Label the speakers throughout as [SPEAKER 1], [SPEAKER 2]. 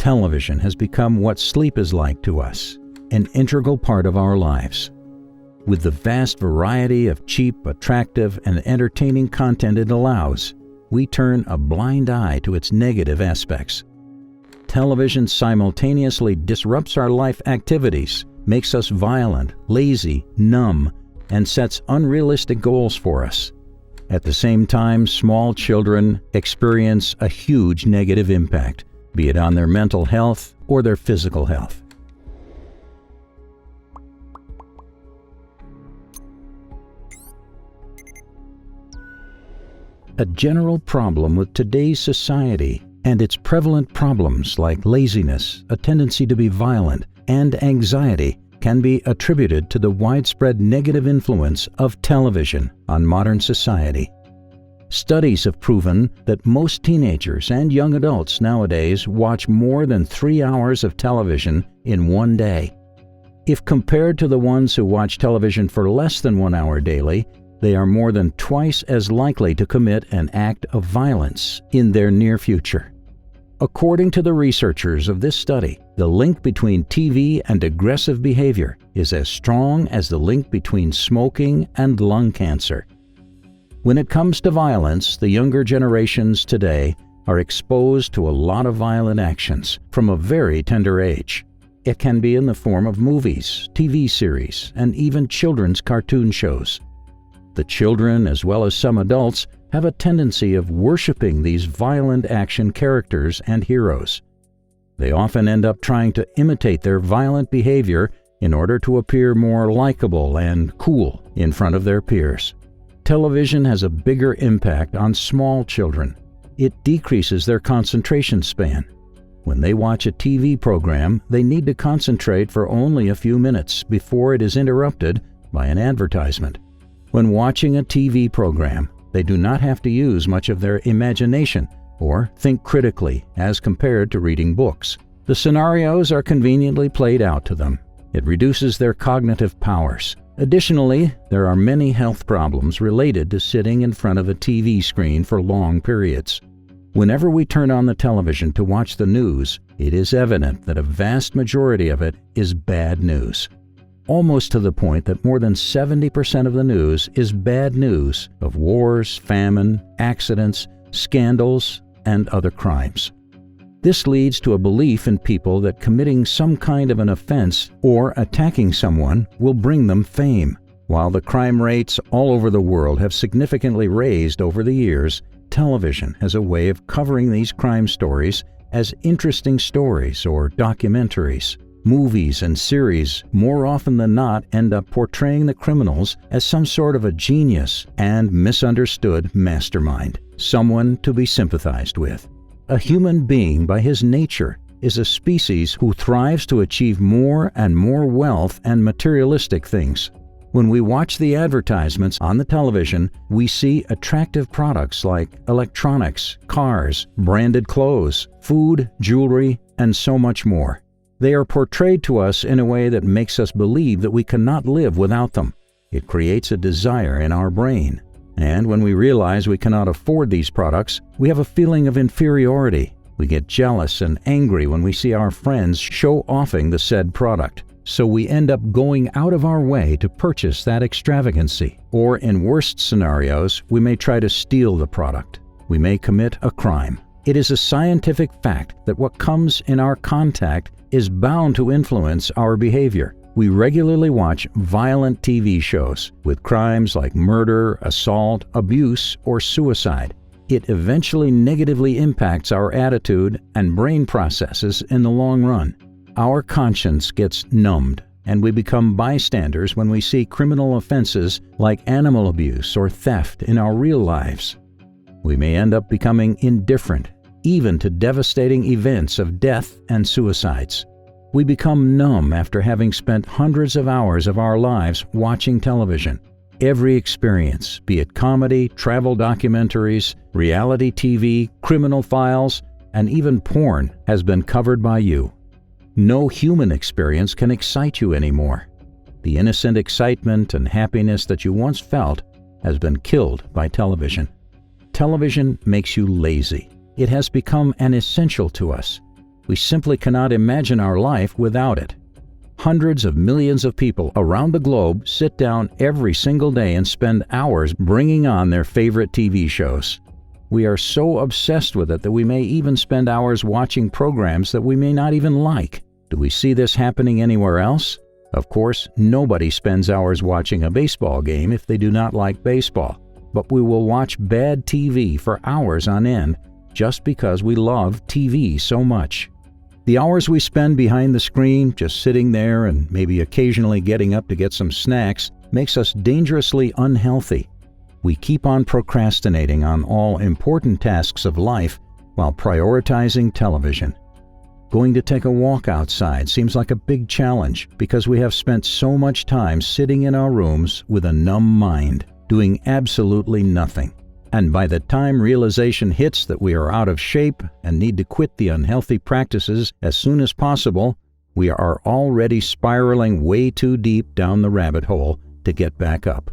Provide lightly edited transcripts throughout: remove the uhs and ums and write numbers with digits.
[SPEAKER 1] Television has become what sleep is like to us, an integral part of our lives. With the vast variety of cheap, attractive, and entertaining content it allows, we turn a blind eye to its negative aspects. Television simultaneously disrupts our life activities, makes us violent, lazy, numb, and sets unrealistic goals for us. At the same time, small children experience a huge negative impact, be it on their mental health or their physical health. A general problem with today's society and its prevalent problems like laziness, a tendency to be violent, and anxiety can be attributed to the widespread negative influence of television on modern society. Studies have proven that most teenagers and young adults nowadays watch more than 3 hours of television in one day. If compared to the ones who watch television for less than 1 hour daily, they are more than twice as likely to commit an act of violence in their near future. According to the researchers of this study, the link between TV and aggressive behavior is as strong as the link between smoking and lung cancer. When it comes to violence, the younger generations today are exposed to a lot of violent actions from a very tender age. It can be in the form of movies, TV series, and even children's cartoon shows. The children, as well as some adults, have a tendency of worshiping these violent action characters and heroes. They often end up trying to imitate their violent behavior in order to appear more likable and cool in front of their peers. Television has a bigger impact on small children. It decreases their concentration span. When they watch a TV program, they need to concentrate for only a few minutes before it is interrupted by an advertisement. When watching a TV program, they do not have to use much of their imagination or think critically as compared to reading books. The scenarios are conveniently played out to them. It reduces their cognitive powers. Additionally, there are many health problems related to sitting in front of a TV screen for long periods. Whenever we turn on the television to watch the news, it is evident that a vast majority of it is bad news. Almost to the point that more than 70% of the news is bad news of wars, famine, accidents, scandals, and other crimes. This leads to a belief in people that committing some kind of an offense or attacking someone will bring them fame. While the crime rates all over the world have significantly raised over the years, television has a way of covering these crime stories as interesting stories or documentaries. Movies and series more often than not end up portraying the criminals as some sort of a genius and misunderstood mastermind, someone to be sympathized with. A human being by his nature is a species who thrives to achieve more and more wealth and materialistic things. When we watch the advertisements on the television, we see attractive products like electronics, cars, branded clothes, food, jewelry, and so much more. They are portrayed to us in a way that makes us believe that we cannot live without them. It creates a desire in our brain. And when we realize we cannot afford these products, we have a feeling of inferiority. We get jealous and angry when we see our friends show-offing the said product. So we end up going out of our way to purchase that extravagancy. Or in worst scenarios, we may try to steal the product. We may commit a crime. It is a scientific fact that what comes in our contact is bound to influence our behavior. We regularly watch violent TV shows with crimes like murder, assault, abuse, or suicide. It eventually negatively impacts our attitude and brain processes in the long run. Our conscience gets numbed, and we become bystanders when we see criminal offenses like animal abuse or theft in our real lives. We may end up becoming indifferent, even to devastating events of death and suicides. We become numb after having spent hundreds of hours of our lives watching television. Every experience, be it comedy, travel documentaries, reality TV, criminal files, and even porn, has been covered by you. No human experience can excite you anymore. The innocent excitement and happiness that you once felt has been killed by television. Television makes you lazy. It has become an essential to us. We simply cannot imagine our life without it. Hundreds of millions of people around the globe sit down every single day and spend hours bringing on their favorite TV shows. We are so obsessed with it that we may even spend hours watching programs that we may not even like. Do we see this happening anywhere else? Of course, nobody spends hours watching a baseball game if they do not like baseball, but we will watch bad TV for hours on end just because we love TV so much. The hours we spend behind the screen, just sitting there and maybe occasionally getting up to get some snacks, makes us dangerously unhealthy. We keep on procrastinating on all important tasks of life while prioritizing television. Going to take a walk outside seems like a big challenge because we have spent so much time sitting in our rooms with a numb mind, doing absolutely nothing. And by the time realization hits that we are out of shape and need to quit the unhealthy practices as soon as possible, we are already spiraling way too deep down the rabbit hole to get back up.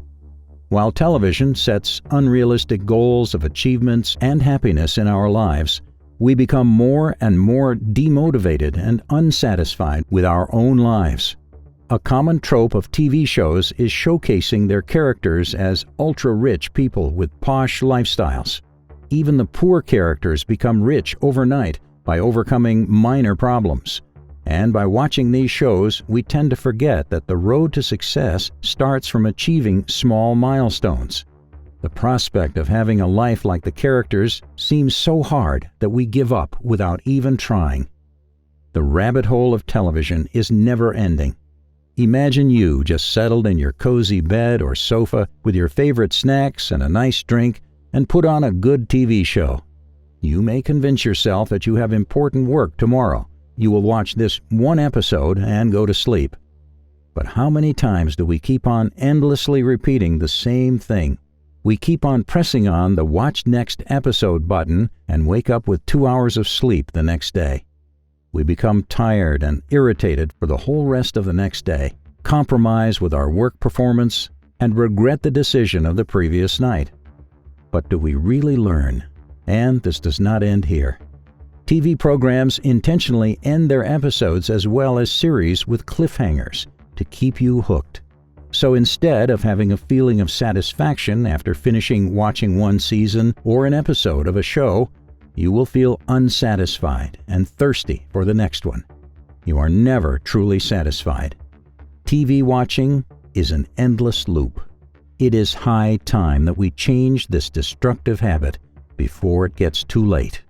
[SPEAKER 1] While television sets unrealistic goals of achievements and happiness in our lives, we become more and more demotivated and unsatisfied with our own lives. A common trope of TV shows is showcasing their characters as ultra-rich people with posh lifestyles. Even the poor characters become rich overnight by overcoming minor problems. And by watching these shows, we tend to forget that the road to success starts from achieving small milestones. The prospect of having a life like the characters seems so hard that we give up without even trying. The rabbit hole of television is never ending. Imagine you just settled in your cozy bed or sofa with your favorite snacks and a nice drink and put on a good TV show. You may convince yourself that you have important work tomorrow. You will watch this one episode and go to sleep. But how many times do we keep on endlessly repeating the same thing? We keep on pressing on the Watch Next Episode button and wake up with 2 hours of sleep the next day. We become tired and irritated for the whole rest of the next day, compromise with our work performance, and regret the decision of the previous night. But do we really learn? And this does not end here. TV programs intentionally end their episodes as well as series with cliffhangers to keep you hooked. So instead of having a feeling of satisfaction after finishing watching one season or an episode of a show, you will feel unsatisfied and thirsty for the next one. You are never truly satisfied. TV watching is an endless loop. It is high time that we change this destructive habit before it gets too late.